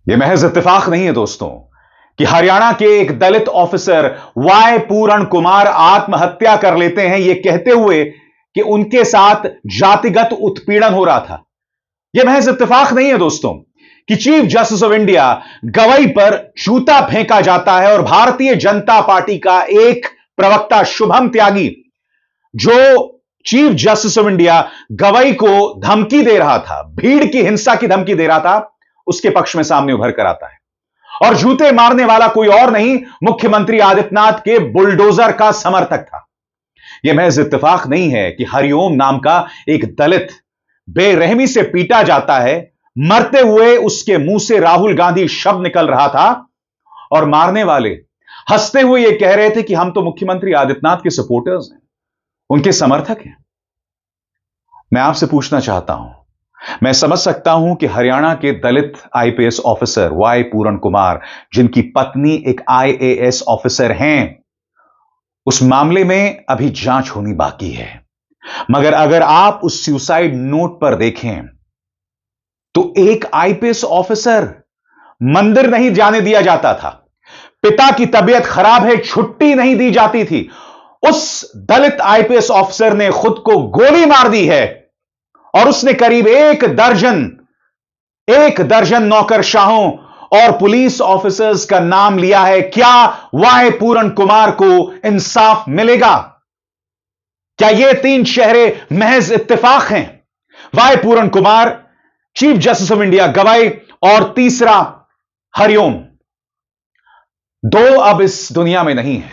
यह महज इत्तेफाक नहीं है दोस्तों कि हरियाणा के एक दलित ऑफिसर वाई पूरण कुमार आत्महत्या कर लेते हैं यह कहते हुए कि उनके साथ जातिगत उत्पीड़न हो रहा था। यह महज इत्तेफाक नहीं है दोस्तों कि चीफ जस्टिस ऑफ इंडिया गवाई पर जूता फेंका जाता है और भारतीय जनता पार्टी का एक प्रवक्ता शुभम त्यागी, जो चीफ जस्टिस ऑफ इंडिया गवाई को धमकी दे रहा था, भीड़ की हिंसा की धमकी दे रहा था, उसके पक्ष में सामने उभर कर आता है। और जूते मारने वाला कोई और नहीं, मुख्यमंत्री आदित्यनाथ के बुलडोजर का समर्थक था। यह महज इत्तेफाक नहीं है कि हरिओम नाम का एक दलित बेरहमी से पीटा जाता है। मरते हुए उसके मुंह से राहुल गांधी शब्द निकल रहा था और मारने वाले हंसते हुए यह कह रहे थे कि हम तो मुख्यमंत्री आदित्यनाथ के सपोर्टर्स हैं, उनके समर्थक हैं। मैं आपसे पूछना चाहता हूं, मैं समझ सकता हूं कि हरियाणा के दलित IPS officer Y Puran Kumar, जिनकी पत्नी एक आईएएस ऑफिसर हैं, उस मामले में अभी जांच होनी बाकी है। मगर अगर आप उस सुसाइड नोट पर देखें तो एक आईपीएस ऑफिसर, मंदिर नहीं जाने दिया जाता था, पिता की तबीयत खराब है, छुट्टी नहीं दी जाती थी, उस दलित आईपीएस ऑफिसर ने खुद को गोली मार दी है और उसने करीब एक दर्जन नौकरशाहों और पुलिस ऑफिसर्स का नाम लिया है। क्या वाई पूरण कुमार को इंसाफ मिलेगा? क्या ये तीन चेहरे महज इत्तेफाक हैं? Y Puran Kumar, chief justice of India Gavai, और तीसरा हरिओम। दो अब इस दुनिया में नहीं है,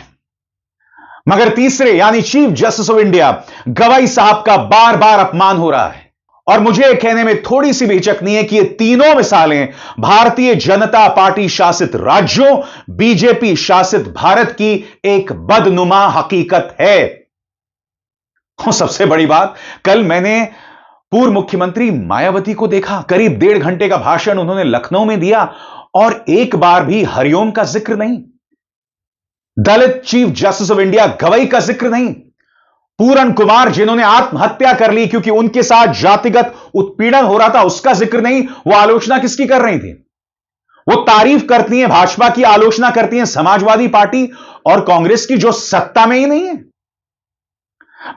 मगर तीसरे यानी चीफ जस्टिस ऑफ इंडिया गवाई साहब का बार बार अपमान हो रहा है। और मुझे कहने में थोड़ी सी भी हिचक नहीं है कि ये तीनों मिसालें भारतीय जनता पार्टी शासित राज्यों, बीजेपी शासित भारत की एक बदनुमा हकीकत है। और सबसे बड़ी बात, कल मैंने पूर्व मुख्यमंत्री मायावती को देखा, करीब 1.5 घंटे का भाषण उन्होंने लखनऊ में दिया और एक बार भी हरिओम का जिक्र नहीं, दलित चीफ जस्टिस ऑफ इंडिया गवाई का जिक्र नहीं, पूरण कुमार जिन्होंने आत्महत्या कर ली क्योंकि उनके साथ जातिगत उत्पीड़न हो रहा था, उसका जिक्र नहीं। वो आलोचना किसकी कर रही थी? वो तारीफ करती हैं भाजपा की, आलोचना करती हैं समाजवादी पार्टी और कांग्रेस की, जो सत्ता में ही नहीं है।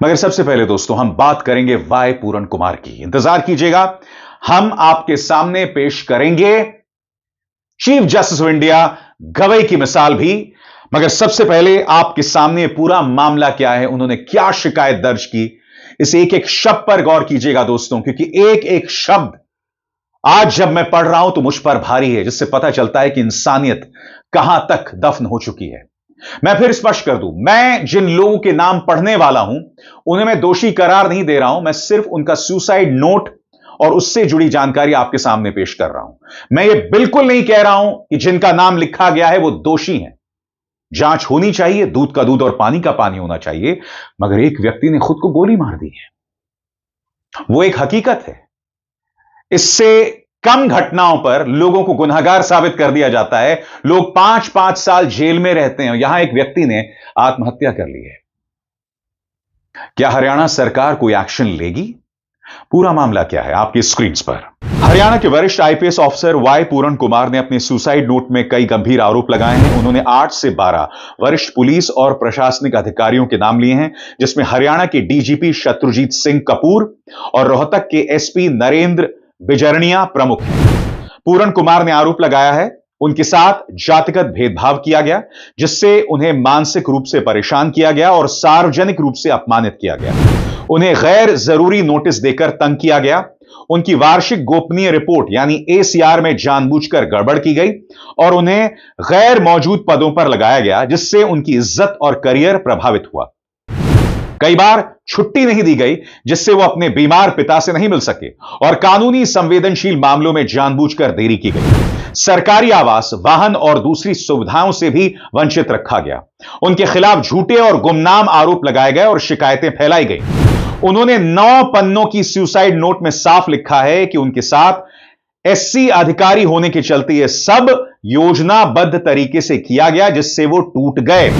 मगर सबसे पहले दोस्तों हम बात करेंगे वाई पूरण कुमार की। इंतजार कीजिएगा, हम आपके सामने पेश करेंगे चीफ जस्टिस ऑफ इंडिया गवाई की मिसाल भी। मगर सबसे पहले आपके सामने पूरा मामला क्या है, उन्होंने क्या शिकायत दर्ज की, इस एक एक शब्द पर गौर कीजिएगा दोस्तों, क्योंकि एक एक शब्द आज जब मैं पढ़ रहा हूं तो मुझ पर भारी है, जिससे पता चलता है कि इंसानियत कहां तक दफन हो चुकी है। मैं फिर स्पष्ट कर दूं, मैं जिन लोगों के नाम पढ़ने वाला हूं उन्हें मैं दोषी करार नहीं दे रहा हूं, मैं सिर्फ उनका सुसाइड नोट और उससे जुड़ी जानकारी आपके सामने पेश कर रहा हूं। मैं ये बिल्कुल नहीं कह रहा हूं कि जिनका नाम लिखा गया है वो दोषी हैं। जांच होनी चाहिए, दूध का दूध और पानी का पानी होना चाहिए, मगर एक व्यक्ति ने खुद को गोली मार दी है, वो एक हकीकत है। इससे कम घटनाओं पर लोगों को गुनहगार साबित कर दिया जाता है, लोग 5-5 साल जेल में रहते हैं। यहां एक व्यक्ति ने आत्महत्या कर ली है। क्या हरियाणा सरकार कोई एक्शन लेगी? पूरा मामला क्या है आपकी स्क्रीन पर। हरियाणा के वरिष्ठ IPS officer Y Puran Kumar ने अपने सुसाइड नोट में कई गंभीर आरोप लगाए हैं। उन्होंने 8 से 12 वरिष्ठ पुलिस और प्रशासनिक अधिकारियों के नाम लिए हैं, जिसमें हरियाणा के डीजीपी शत्रुजीत सिंह कपूर और रोहतक के एसपी नरेंद्र बिजरनिया प्रमुख हैं। पूरण कुमार ने आरोप लगाया है उनके साथ जातिगत भेदभाव किया गया, जिससे उन्हें मानसिक रूप से परेशान किया गया और सार्वजनिक रूप से अपमानित किया गया। उन्हें गैर जरूरी नोटिस देकर तंग किया गया। उनकी वार्षिक गोपनीय रिपोर्ट यानी एसीआर में जानबूझकर गड़बड़ की गई और उन्हें गैर मौजूद पदों पर लगाया गया, जिससे उनकी इज्जत और करियर प्रभावित हुआ। कई बार छुट्टी नहीं दी गई, जिससे वो अपने बीमार पिता से नहीं मिल सके, और कानूनी संवेदनशील मामलों में जानबूझकर देरी की गई। सरकारी आवास, वाहन और दूसरी सुविधाओं से भी वंचित रखा गया। उनके खिलाफ झूठे और गुमनाम आरोप लगाए गए और शिकायतें फैलाई गई। उन्होंने 9 पन्नों की सुसाइड नोट में साफ लिखा है कि उनके साथ एससी अधिकारी होने के चलते यह सब योजनाबद्ध तरीके से किया गया, जिससे वो टूट गए।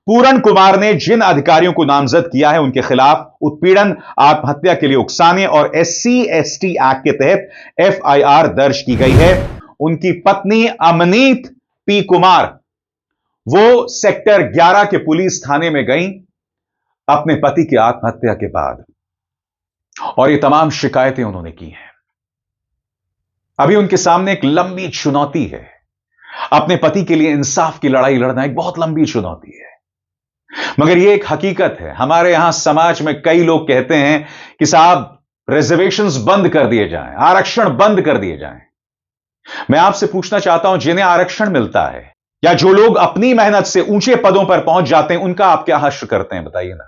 पूरण कुमार ने जिन अधिकारियों को नामजद किया है उनके खिलाफ उत्पीड़न, आत्महत्या के लिए उकसाने और SC/ST एक्ट के तहत FIR दर्ज की गई है। उनकी पत्नी अमनीत पी कुमार वो सेक्टर 11 के पुलिस थाने में गई अपने पति की आत्महत्या के बाद, और ये तमाम शिकायतें उन्होंने की हैं। अभी उनके सामने एक लंबी चुनौती है। अपने पति के लिए इंसाफ की लड़ाई लड़ना एक बहुत लंबी चुनौती है, मगर यह एक हकीकत है। हमारे यहां समाज में कई लोग कहते हैं कि साहब रिजर्वेशंस बंद कर दिए जाएं, आरक्षण बंद कर दिए जाएं। मैं आपसे पूछना चाहता हूं, जिन्हें आरक्षण मिलता है या जो लोग अपनी मेहनत से ऊंचे पदों पर पहुंच जाते हैं, उनका आप क्या हश्र करते हैं, बताइए ना।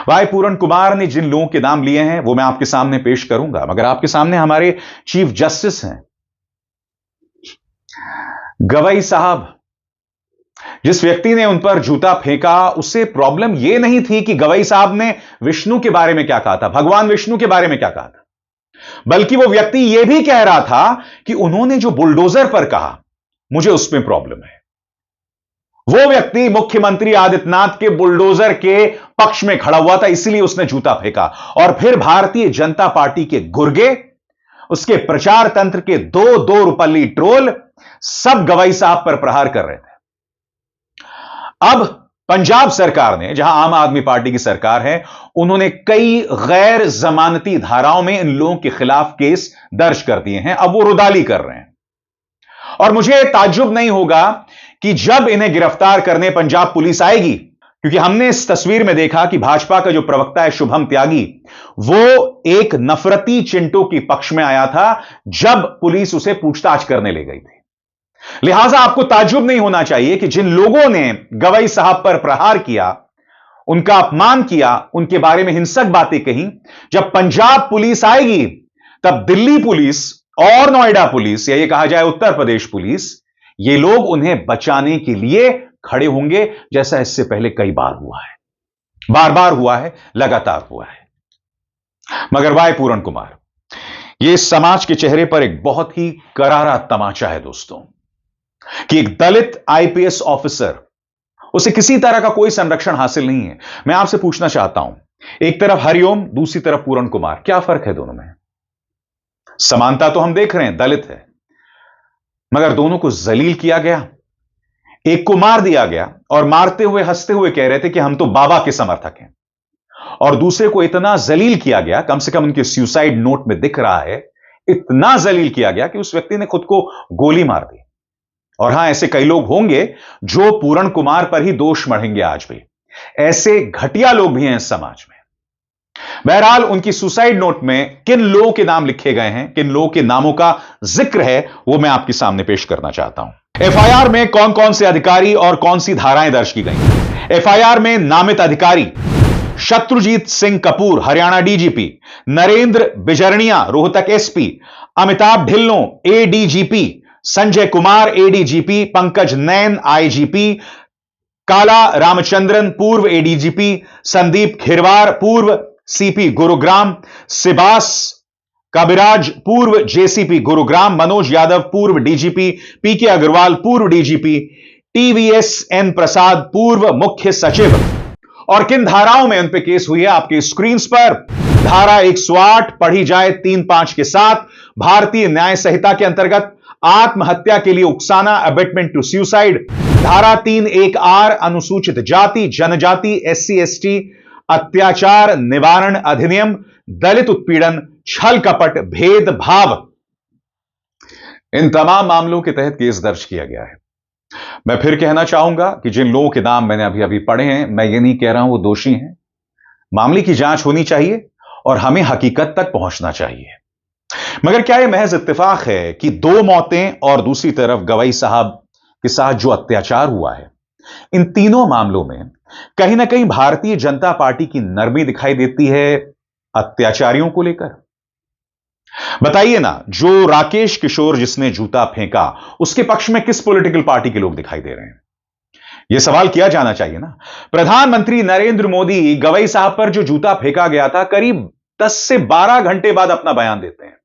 भाई पूरण कुमार ने जिन लोगों के नाम लिए हैं वो मैं आपके सामने पेश करूंगा, मगर आपके सामने हमारे चीफ जस्टिस हैं गवई साहब। जिस व्यक्ति ने उन पर जूता फेंका, उससे प्रॉब्लम यह नहीं थी कि गवई साहब ने विष्णु के बारे में क्या कहा था, भगवान विष्णु के बारे में क्या कहा था, बल्कि वो व्यक्ति यह भी कह रहा था कि उन्होंने जो बुलडोजर पर कहा, मुझे उसमें प्रॉब्लम है। वो व्यक्ति मुख्यमंत्री आदित्यनाथ के बुलडोजर के पक्ष में खड़ा हुआ था, इसलिए उसने जूता फेंका। और फिर भारतीय जनता पार्टी के गुर्गे, उसके प्रचार तंत्र के दो रुपल्ली ट्रोल सब गवई साहब पर प्रहार कर रहे थे। अब पंजाब सरकार ने, जहां आम आदमी पार्टी की सरकार है, उन्होंने कई गैर जमानती धाराओं में इन लोगों के खिलाफ केस दर्ज कर दिए हैं। अब वो रुदाली कर रहे हैं, और मुझे ताज्जुब नहीं होगा कि जब इन्हें गिरफ्तार करने पंजाब पुलिस आएगी, क्योंकि हमने इस तस्वीर में देखा कि भाजपा का जो प्रवक्ता है शुभम त्यागी, वो एक नफरती चिंटू के पक्ष में आया था जब पुलिस उसे पूछताछ करने ले गई थी। लिहाजा आपको ताज्जुब नहीं होना चाहिए कि जिन लोगों ने गवई साहब पर प्रहार किया, उनका अपमान किया, उनके बारे में हिंसक बातें कही, जब पंजाब पुलिस आएगी तब दिल्ली पुलिस और नोएडा पुलिस, या ये कहा जाए उत्तर प्रदेश पुलिस, ये लोग उन्हें बचाने के लिए खड़े होंगे, जैसा इससे पहले कई बार हुआ है, बार बार हुआ है, लगातार हुआ है। मगर वाय पूरण कुमार, ये समाज के चेहरे पर एक बहुत ही करारा तमाचा है दोस्तों, कि एक दलित आईपीएस ऑफिसर, उसे किसी तरह का कोई संरक्षण हासिल नहीं है। मैं आपसे पूछना चाहता हूं, एक तरफ हरिओम, दूसरी तरफ पूरण कुमार, क्या फर्क है दोनों में? समानता तो हम देख रहे हैं, दलित है, मगर दोनों को जलील किया गया। एक को मार दिया गया और मारते हुए हंसते हुए कह रहे थे कि हम तो बाबा के समर्थक हैं, और दूसरे को इतना जलील किया गया, कम से कम उनके सुसाइड नोट में दिख रहा है, इतना जलील किया गया कि उस व्यक्ति ने खुद को गोली मार दी। और हां, ऐसे कई लोग होंगे जो पूरण कुमार पर ही दोष मढ़ेंगे आज भी। ऐसे घटिया लोग भी हैं इस समाज में। बहरहाल, उनकी सुसाइड नोट में किन लोगों के नाम लिखे गए हैं, किन लोगों के नामों का जिक्र है, वो मैं आपके सामने पेश करना चाहता हूं। एफआईआर में कौन कौन से अधिकारी और कौन सी धाराएं दर्ज की गई? एफआईआर में नामित अधिकारी Shatrujeet Singh Kapur, Haryana DGP, Narendra Bijarniya, Rohtak SP, Amitabh Dhillon, ADGP, Sanjay Kumar, ADGP, Pankaj Nain, IGP, Kala Ramachandran, पूर्व एडीजीपी, संदीप खिरवार, पूर्व सीपी गुरुग्राम, सिबास कबिराज, पूर्व जेसीपी गुरुग्राम, मनोज यादव, पूर्व डीजीपी, पीके अग्रवाल, पूर्व डीजीपी, टीवीएस एन प्रसाद, पूर्व मुख्य सचिव। और किन धाराओं में उन पे केस हुई है आपके स्क्रीन पर? धारा 108 पढ़ी जाए 3(5) के साथ भारतीय न्याय संहिता के अंतर्गत आत्महत्या के लिए उकसाना, अबेटमेंट टू सुसाइड। धारा 3(1)(r) अनुसूचित जाति जनजाति एससी एसटी अत्याचार निवारण अधिनियम, दलित उत्पीड़न, छल कपट, भेदभाव, इन तमाम मामलों के तहत केस दर्ज किया गया है। मैं फिर कहना चाहूंगा कि जिन लोगों के नाम मैंने अभी अभी पढ़े हैं, मैं ये नहीं कह रहा हूं वो दोषी हैं। मामले की जांच होनी चाहिए और हमें हकीकत तक पहुंचना चाहिए। मगर क्या यह महज इत्तेफाक है कि 2 मौतें और दूसरी तरफ गवई साहब के साथ जो अत्याचार हुआ है, इन तीनों मामलों में कहीं ना कहीं भारतीय जनता पार्टी की नरमी दिखाई देती है अत्याचारियों को लेकर? बताइए ना, जो राकेश किशोर जिसने जूता फेंका, उसके पक्ष में किस पॉलिटिकल पार्टी के लोग दिखाई दे रहे हैं? यह सवाल किया जाना चाहिए ना। प्रधानमंत्री नरेंद्र मोदी गवई साहब पर जो जूता फेंका गया था, करीब 10 से 12 घंटे बाद अपना बयान देते हैं।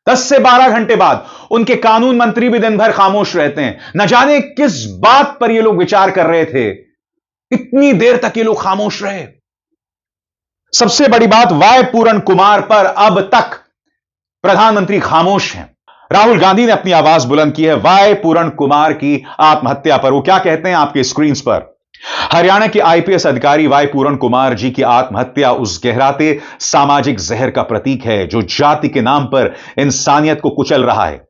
10 से 12 घंटे बाद। उनके कानून मंत्री भी दिन भर खामोश रहते हैं। न जाने किस बात पर ये लोग विचार कर रहे थे, इतनी देर तक ये लोग खामोश रहे। सबसे बड़ी बात, वाय पूरण कुमार पर अब तक प्रधानमंत्री खामोश हैं। राहुल गांधी ने अपनी आवाज बुलंद की है वाई पूरण कुमार की आत्महत्या पर। वो क्या कहते हैं आपके स्क्रीन पर। हरियाणा के आईपीएस अधिकारी वाई पूरण कुमार जी की आत्महत्या उस गहराते सामाजिक जहर का प्रतीक है जो जाति के नाम पर इंसानियत को कुचल रहा है।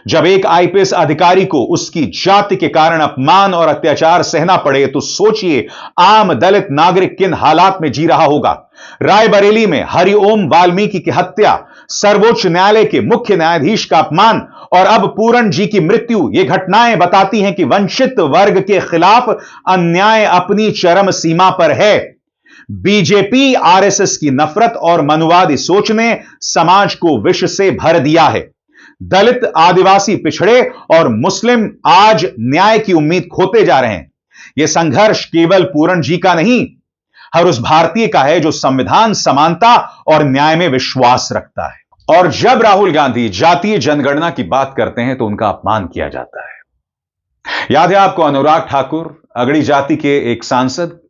जब एक आईपीएस अधिकारी को उसकी जाति के कारण अपमान और अत्याचार सहना पड़े तो सोचिए आम दलित नागरिक किन हालात में जी रहा होगा। रायबरेली में हरिओम वाल्मीकि की हत्या, सर्वोच्च न्यायालय के मुख्य न्यायाधीश का अपमान और अब पूरण जी की मृत्यु, ये घटनाएं बताती हैं कि वंचित वर्ग के खिलाफ अन्याय अपनी चरम सीमा पर है। बीजेपी आरएसएस की नफरत और मनुवादी सोच ने समाज को विष से भर दिया है। दलित, आदिवासी, पिछड़े और मुस्लिम आज न्याय की उम्मीद खोते जा रहे हैं। यह संघर्ष केवल पूरण जी का नहीं, हर उस भारतीय का है जो संविधान, समानता और न्याय में विश्वास रखता है। और जब राहुल गांधी जातीय जनगणना की बात करते हैं तो उनका अपमान किया जाता है। याद है आपको अनुराग ठाकुर, अगड़ी जाति के एक सांसद,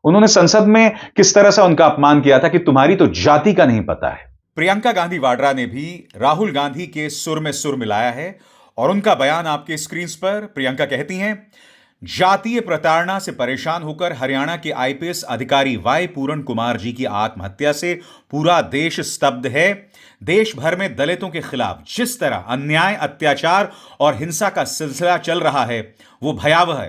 उन्होंने संसद में किस तरह से उनका अपमान किया था कि तुम्हारी तो जाति का नहीं पता है। प्रियंका गांधी वाड्रा ने भी राहुल गांधी के सुर में सुर मिलाया है और उनका बयान आपके स्क्रीन पर। प्रियंका कहती हैं, जातीय प्रताड़ना से परेशान होकर हरियाणा के आईपीएस अधिकारी वाई पूरण कुमार जी की आत्महत्या से पूरा देश स्तब्ध है। देश भर में दलितों के खिलाफ जिस तरह अन्याय, अत्याचार और हिंसा का सिलसिला चल रहा है वो भयावह है।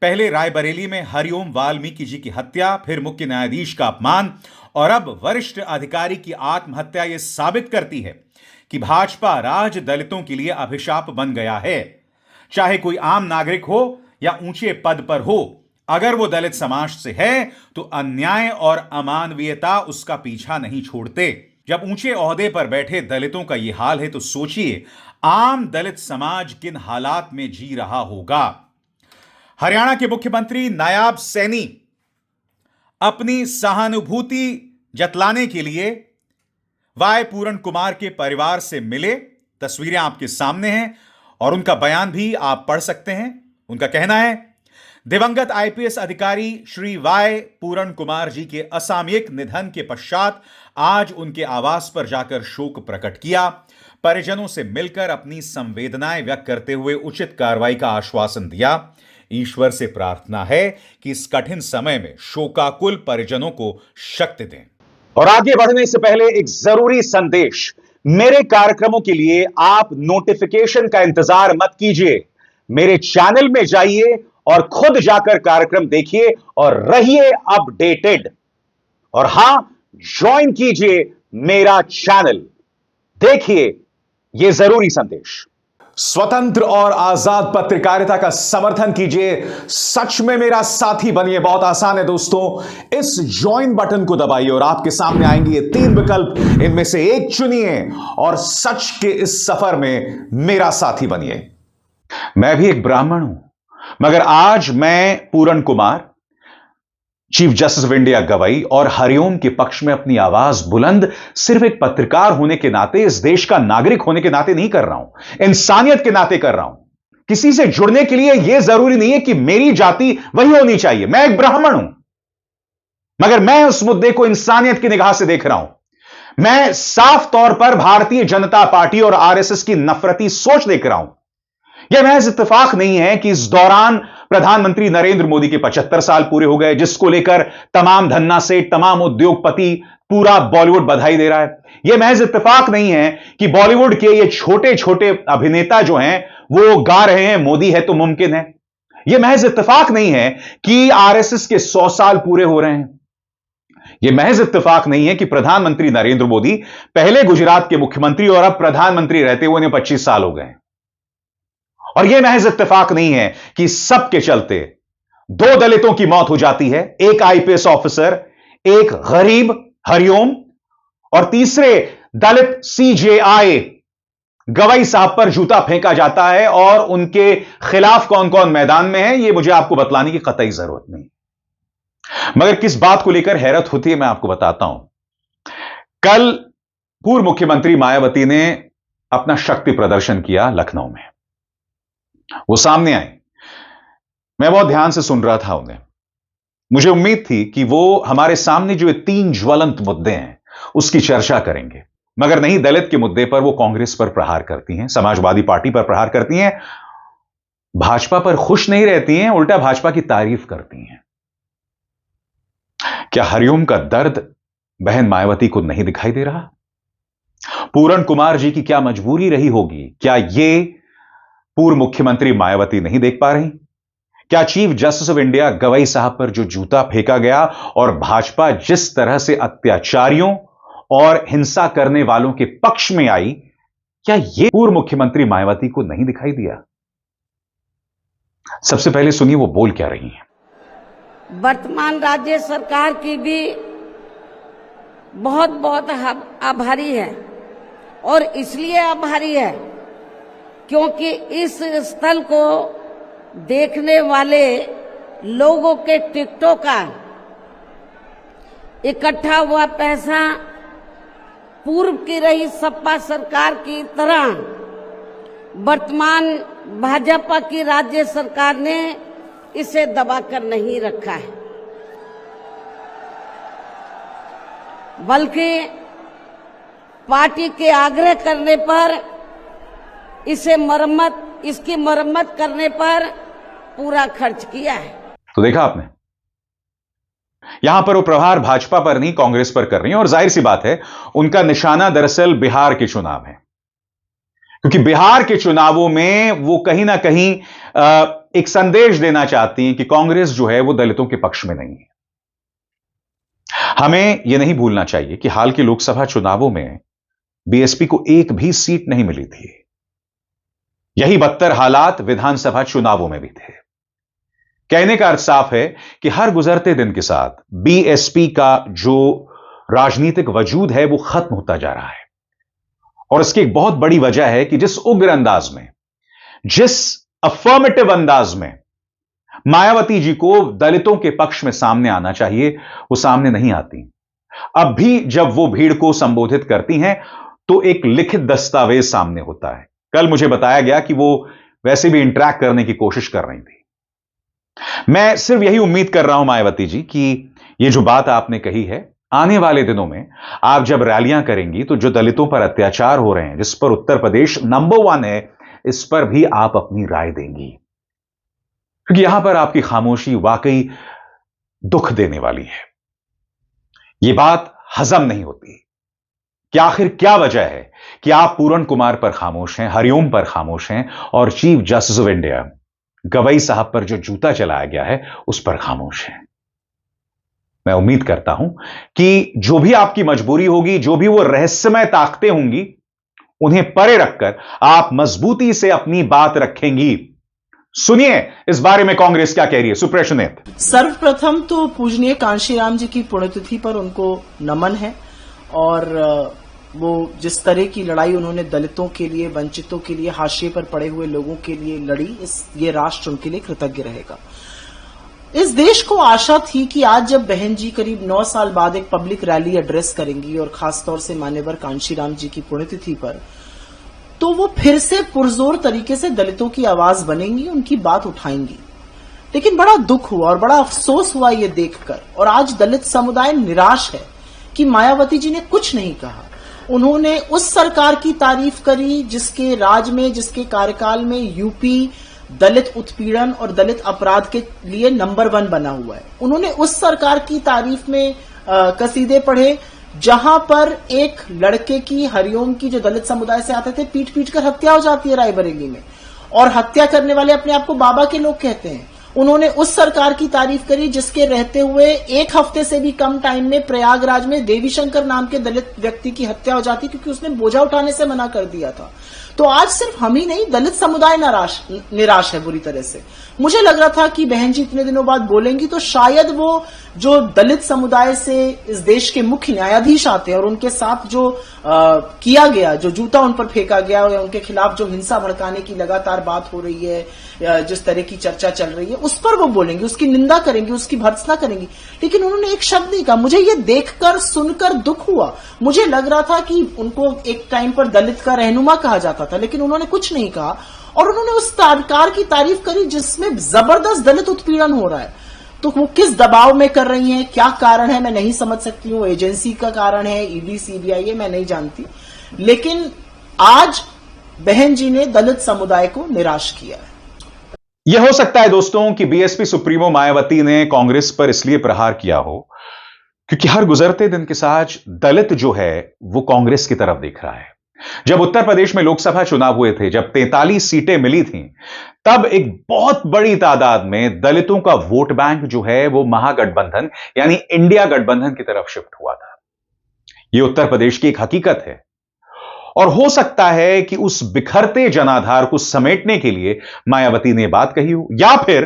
पहले रायबरेली में हरिओम वाल्मीकि जी की हत्या, फिर मुख्य न्यायाधीश का अपमान और अब वरिष्ठ अधिकारी की आत्महत्या यह साबित करती है कि भाजपा राज दलितों के लिए अभिशाप बन गया है। चाहे कोई आम नागरिक हो या ऊंचे पद पर हो, अगर वो दलित समाज से है तो अन्याय और अमानवीयता उसका पीछा नहीं छोड़ते। जब ऊंचे ओहदे पर बैठे दलितों का यह हाल है तो सोचिए आम दलित समाज किन हालात में जी रहा होगा। हरियाणा के मुख्यमंत्री नायाब सैनी अपनी सहानुभूति जतलाने के लिए वाई पूरण कुमार के परिवार से मिले। तस्वीरें आपके सामने हैं और उनका बयान भी आप पढ़ सकते हैं। उनका कहना है, दिवंगत आईपीएस अधिकारी श्री वाई पूरण कुमार जी के असामयिक निधन के पश्चात आज उनके आवास पर जाकर शोक प्रकट किया। परिजनों से मिलकर अपनी संवेदनाएं व्यक्त करते हुए उचित कार्रवाई का आश्वासन दिया। ईश्वर से प्रार्थना है कि इस कठिन समय में शोकाकुल परिजनों को शक्ति दें। और आगे बढ़ने से पहले एक जरूरी संदेश, मेरे कार्यक्रमों के लिए आप नोटिफिकेशन का इंतजार मत कीजिए। मेरे चैनल में जाइए और खुद जाकर कार्यक्रम देखिए और रहिए अपडेटेड। और हां, ज्वाइन कीजिए मेरा चैनल। देखिए यह जरूरी संदेश। स्वतंत्र और आजाद पत्रकारिता का समर्थन कीजिए, सच में मेरा साथी बनिए। बहुत आसान है दोस्तों, इस ज्वाइन बटन को दबाइए और आपके सामने आएंगे ये 3 विकल्प, इनमें से एक चुनिए और सच के इस सफर में मेरा साथी बनिए। मैं भी एक ब्राह्मण हूं, मगर आज मैं Puran Kumar, chief justice of India Gavai और हरिओम के पक्ष में अपनी आवाज बुलंद सिर्फ एक पत्रकार होने के नाते, इस देश का नागरिक होने के नाते नहीं कर रहा हूं, इंसानियत के नाते कर रहा हूं। किसी से जुड़ने के लिए यह जरूरी नहीं है कि मेरी जाति वही होनी चाहिए। मैं एक ब्राह्मण हूं, मगर मैं उस मुद्दे को इंसानियत की निगाह से देख रहा हूं। मैं साफ तौर पर भारतीय जनता पार्टी और आरएसएस की नफरती सोच देख रहा हूं। यह महज इत्तेफाक नहीं है कि इस दौरान प्रधानमंत्री नरेंद्र मोदी के 75 साल पूरे हो गए, जिसको लेकर तमाम धन्ना सेठ, तमाम उद्योगपति, पूरा बॉलीवुड बधाई दे रहा है। यह महज इत्तेफाक नहीं है कि बॉलीवुड के ये छोटे छोटे अभिनेता जो हैं वो गा रहे हैं मोदी है तो मुमकिन है। यह महज इत्तेफाक नहीं है कि आरएसएस के 100 साल पूरे हो रहे हैं। यह महज इत्तेफाक नहीं है कि प्रधानमंत्री नरेंद्र मोदी पहले गुजरात के मुख्यमंत्री और अब प्रधानमंत्री रहते हुए उन्हें 25 साल हो गए। और यह महज इत्तेफाक नहीं है कि सबके चलते 2 दलितों की मौत हो जाती है, एक आईपीएस ऑफिसर, एक गरीब हरिओम और तीसरे दलित सीजेआई गवई साहब पर जूता फेंका जाता है। और उनके खिलाफ कौन कौन मैदान में है यह मुझे आपको बतलाने की कतई जरूरत नहीं। मगर किस बात को लेकर हैरत होती है मैं आपको बताता हूं। कल पूर्व मुख्यमंत्री मायावती ने अपना शक्ति प्रदर्शन किया लखनऊ में। वो सामने आई, मैं बहुत ध्यान से सुन रहा था उन्हें। मुझे उम्मीद थी कि वो हमारे सामने जो 3 ज्वलंत मुद्दे हैं उसकी चर्चा करेंगे। मगर नहीं, दलित के मुद्दे पर वो कांग्रेस पर प्रहार करती हैं, समाजवादी पार्टी पर प्रहार करती हैं, भाजपा पर खुश नहीं रहती हैं, उल्टा भाजपा की तारीफ करती हैं। क्या हरिओम का दर्द बहन मायावती को नहीं दिखाई दे रहा? पूरण कुमार जी की क्या मजबूरी रही होगी? क्या ये पूर्व मुख्यमंत्री मायावती नहीं देख पा रही? क्या chief justice of India Gavai साहब पर जो जूता फेंका गया और भाजपा जिस तरह से अत्याचारियों और हिंसा करने वालों के पक्ष में आई, क्या यह पूर्व मुख्यमंत्री मायावती को नहीं दिखाई दिया? सबसे पहले सुनिए वो बोल क्या रही हैं। वर्तमान राज्य सरकार की भी बहुत बहुत आभारी है, और इसलिए आभारी है क्योंकि इस स्थल को देखने वाले लोगों के टिकटों का इकट्ठा हुआ पैसा पूर्व की रही सपा सरकार की तरह वर्तमान भाजपा की राज्य सरकार ने इसे दबाकर नहीं रखा है, बल्कि पार्टी के आग्रह करने पर इसकी मरम्मत करने पर पूरा खर्च किया है। तो देखा आपने, यहां पर वो प्रहार भाजपा पर नहीं कांग्रेस पर कर रही हैं, और जाहिर सी बात है उनका निशाना दरअसल बिहार के चुनाव है, क्योंकि बिहार के चुनावों में वो कहीं ना कहीं एक संदेश देना चाहती हैं कि कांग्रेस जो है वो दलितों के पक्ष में नहीं है। हमें यह नहीं भूलना चाहिए कि हाल के लोकसभा चुनावों में बीएसपी को एक भी सीट नहीं मिली थी। यही बदतर हालात विधानसभा चुनावों में भी थे। कहने का अर्थ साफ है कि हर गुजरते दिन के साथ बीएसपी का जो राजनीतिक वजूद है वो खत्म होता जा रहा है, और इसकी एक बहुत बड़ी वजह है कि जिस उग्र अंदाज में, जिस अफर्मेटिव अंदाज में मायावती जी को दलितों के पक्ष में सामने आना चाहिए, वो सामने नहीं आती। अब भी जब वो भीड़ को संबोधित करती हैं तो एक लिखित दस्तावेज सामने होता है। कल मुझे बताया गया कि वो वैसे भी इंटरैक्ट करने की कोशिश कर रही थी। मैं सिर्फ यही उम्मीद कर रहा हूं मायावती जी कि ये जो बात आपने कही है, आने वाले दिनों में आप जब रैलियां करेंगी तो जो दलितों पर अत्याचार हो रहे हैं, जिस पर उत्तर प्रदेश नंबर 1 है, इस पर भी आप अपनी राय देंगी, क्योंकि यहां पर आपकी खामोशी वाकई दुख देने वाली है। यह बात हजम नहीं होती कि आखिर क्या वजह है कि आप पूरण कुमार पर खामोश हैं, हरिओम पर खामोश हैं, और chief justice of India Gavai साहब पर जो जूता चलाया गया है उस पर खामोश हैं। मैं उम्मीद करता हूं कि जो भी आपकी मजबूरी होगी, जो भी वो रहस्यमय ताकतें होंगी, उन्हें परे रखकर आप मजबूती से अपनी बात रखेंगी। सुनिए इस बारे में कांग्रेस क्या कह रही है। सुप्रेशन। सर्वप्रथम तो पूजनीय कांशीराम जी की पुण्यतिथि पर उनको नमन है, और वो जिस तरह की लड़ाई उन्होंने दलितों के लिए, वंचितों के लिए, हाशिए पर पड़े हुए लोगों के लिए लड़ी, ये राष्ट्र उनके लिए कृतज्ञ रहेगा। इस देश को आशा थी कि आज जब बहन जी करीब 9 साल बाद एक पब्लिक रैली एड्रेस करेंगी, और खासतौर से मान्यवर कांशीराम जी की पुण्यतिथि पर, तो वो फिर से पुरजोर तरीके से दलितों की आवाज बनेंगी, उनकी बात उठाएंगी। लेकिन बड़ा दुख हुआ और बड़ा अफसोस हुआ ये देखकर, और आज दलित समुदाय निराश है कि मायावती जी ने कुछ नहीं कहा। उन्होंने उस सरकार की तारीफ करी जिसके राज में, जिसके कार्यकाल में यूपी दलित उत्पीड़न और दलित अपराध के लिए नंबर 1 बना हुआ है। उन्होंने उस सरकार की तारीफ में कसीदे पढ़े जहां पर एक लड़के की, हरिओम की, जो दलित समुदाय से आते थे, पीट पीट कर हत्या हो जाती है रायबरेली में, और हत्या करने वाले अपने आप को बाबा के लोग कहते हैं। उन्होंने उस सरकार की तारीफ करी जिसके रहते हुए 1 हफ्ते से भी कम टाइम में प्रयागराज में देवीशंकर नाम के दलित व्यक्ति की हत्या हो जाती, क्योंकि उसने बोझा उठाने से मना कर दिया था। तो आज सिर्फ हम ही नहीं, दलित समुदाय निराश है बुरी तरह से। मुझे लग रहा था कि बहन जी इतने दिनों बाद बोलेंगी तो शायद वो जो दलित समुदाय से इस देश के मुख्य न्यायाधीश आते हैं और उनके साथ जो किया गया, जो जूता उन पर फेंका गया, और उनके खिलाफ जो हिंसा भड़काने की लगातार बात हो रही है, जिस तरह की चर्चा चल रही है, उस पर वो बोलेंगी, उसकी निंदा करेंगी, उसकी भर्त्सना करेंगी। लेकिन उन्होंने एक शब्द नहीं कहा। मुझे ये देखकर, सुनकर दुख हुआ। मुझे लग रहा था कि उनको एक टाइम पर दलित का रहनुमा कहा जाता था, लेकिन उन्होंने कुछ नहीं कहा, और उन्होंने उस सरकार की तारीफ करी जिसमें जबरदस्त दलित उत्पीड़न हो रहा है। तो वो किस दबाव में कर रही हैं, क्या कारण है, मैं नहीं समझ सकती हूँ। एजेंसी का कारण है, ईडी सीबीआई है, मैं नहीं जानती। लेकिन आज बहन जी ने दलित समुदाय को निराश किया है। यह हो सकता है दोस्तों कि बीएसपी सुप्रीमो मायावती ने कांग्रेस पर इसलिए प्रहार किया हो क्योंकि हर गुजरते दिन के साथ दलित जो है वो कांग्रेस की तरफ देख रहा है। जब उत्तर प्रदेश में लोकसभा चुनाव हुए थे, जब 43 सीटें मिली थीं, तब एक बहुत बड़ी तादाद में दलितों का वोट बैंक जो है वो महागठबंधन यानी इंडिया गठबंधन की तरफ शिफ्ट हुआ था। यह उत्तर प्रदेश की एक हकीकत है और हो सकता है कि उस बिखरते जनाधार को समेटने के लिए मायावती ने बात कही हो, या फिर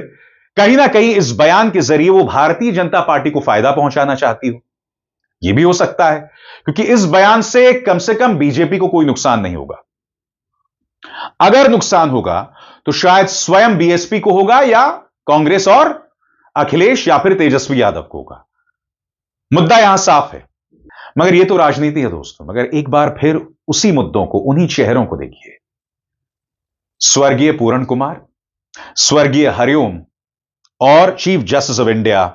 कहीं ना कहीं इस बयान के जरिए वो भारतीय जनता पार्टी को फायदा पहुंचाना चाहती हो। यह भी हो सकता है क्योंकि इस बयान से कम बीजेपी को कोई नुकसान नहीं होगा। अगर नुकसान होगा तो शायद स्वयं बीएसपी को होगा या कांग्रेस और अखिलेश या फिर तेजस्वी यादव को होगा। मुद्दा यहां साफ है, मगर यह तो राजनीति है दोस्तों। मगर एक बार फिर उसी मुद्दों को, उन्हीं चेहरों को देखिए। स्वर्गीय पूरण कुमार, स्वर्गीय हरिओम और chief justice of India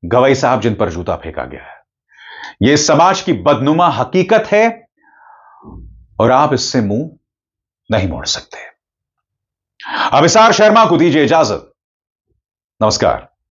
Gavai साहब जिन पर जूता फेंका गया है, यह समाज की बदनुमा हकीकत है और आप इससे मुंह नहीं मोड़ सकते। अभिसार शर्मा को दीजिए इजाजत। नमस्कार।